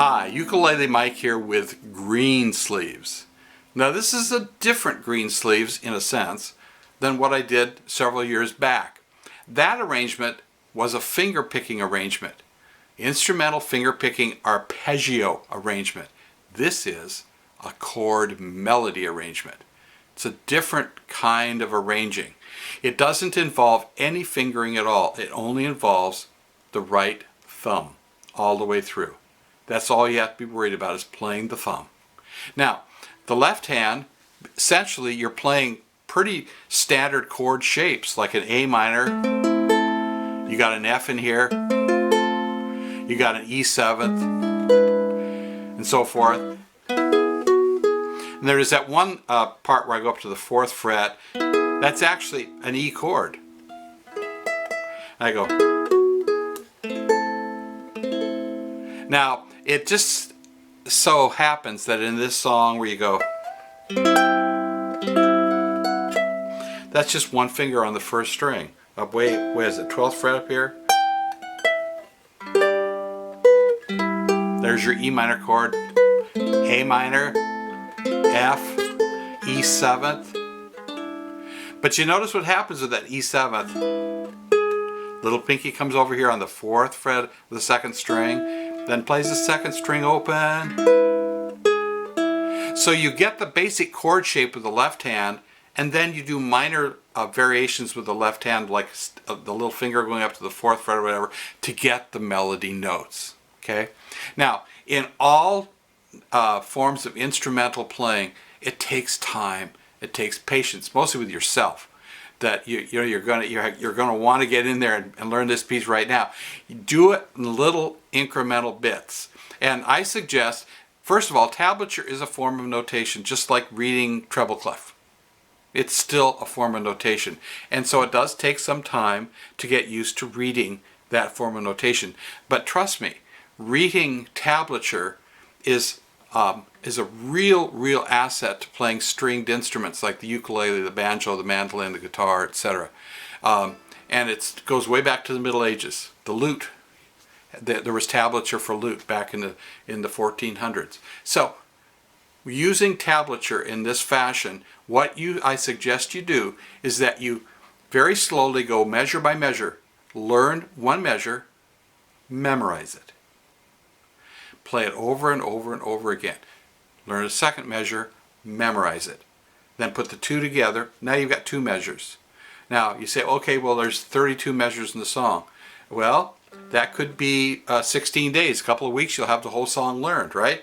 Hi, Ukulele Mike here with Greensleeves. Now this is a different Greensleeves in a sense than what I did several years back. That arrangement was a finger picking arrangement. Instrumental finger picking arpeggio arrangement. This is a chord melody arrangement. It's a different kind of arranging. It doesn't involve any fingering at all. It only involves the right thumb all the way through. That's all you have to be worried about, is playing the thumb. Now, the left hand, essentially you're playing pretty standard chord shapes, like an A minor. You got an F in here. You got an E seventh, and so forth. And there is that one part where I go up to the 4th fret. That's actually an E chord. And I go. Now, it just so happens that in this song where you go, that's just one finger on the 1st string. Up way is it, 12th fret up here? There's your E minor chord, A minor, F, E 7th. But you notice what happens with that E 7th. Little pinky comes over here on the 4th fret of the 2nd string, then plays the 2nd string open. So you get the basic chord shape with the left hand, and then you do minor variations with the left hand, like the little finger going up to the 4th fret or whatever, to get the melody notes. Okay? Now, in all forms of instrumental playing, it takes time. It takes patience, mostly with yourself. That you're gonna want to get in there and learn this piece right now. You do it in little incremental bits. And I suggest, first of all, tablature is a form of notation, just like reading treble clef. It's still a form of notation. And so it does take some time to get used to reading that form of notation. But trust me, reading tablature is a real asset to playing stringed instruments like the ukulele, the banjo, the mandolin, the guitar, etc. And it goes way back to the Middle Ages. The lute, there was tablature for lute back in the 1400s. So, using tablature in this fashion, what I suggest you do is that you very slowly go measure by measure, learn one measure, memorize it. Play it over and over and over again. Learn a second measure, memorize it. Then put the two together. Now you've got 2 measures. Now you say, okay, well there's 32 measures in the song. Well, that could be 16 days, a couple of weeks, you'll have the whole song learned, right?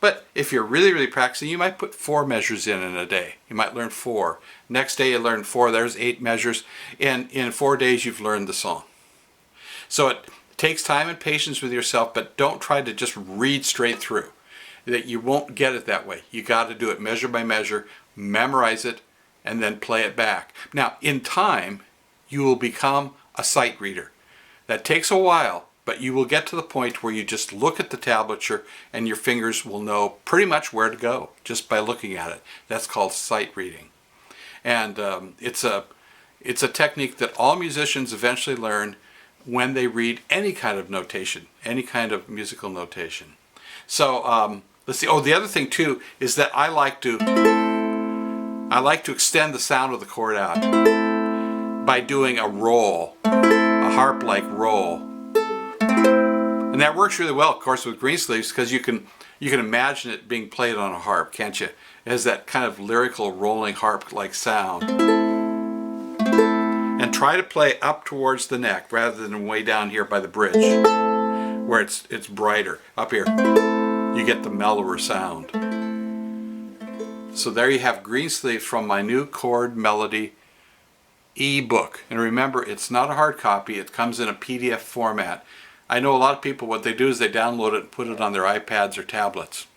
But if you're really practicing, you might put 4 measures in a day. You might learn 4. Next day you learn 4, there's 8 measures. And in 4 days you've learned the song. So it takes time and patience with yourself, but don't try to just read straight through. That you won't get it that way. You got to do it measure by measure, memorize it, and then play it back. Now, in time, you will become a sight reader. That takes a while, but you will get to the point where you just look at the tablature and your fingers will know pretty much where to go just by looking at it. That's called sight reading. And it's a technique that all musicians eventually learn when they read any kind of notation, any kind of musical notation. So let's see. Oh, the other thing too is that I like to extend the sound of the chord out by doing a roll, a harp-like roll, and that works really well, of course, with Greensleeves, because you can imagine it being played on a harp, can't you? It has that kind of lyrical rolling harp-like sound. And try to play up towards the neck rather than way down here by the bridge, where it's brighter. Up here, you get the mellower sound. So there you have Greensleeves from my new chord melody ebook. And remember, it's not a hard copy. It comes in a PDF format. I know a lot of people, what they do is they download it and put it on their iPads or tablets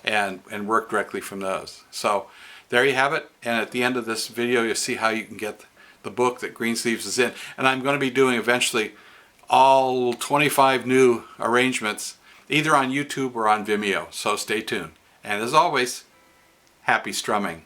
and work directly from those. So there you have it. And at the end of this video, you'll see how you can get the book that Greensleeves is in. And I'm going to be doing eventually all 25 new arrangements either on YouTube or on Vimeo, so stay tuned. And as always, happy strumming.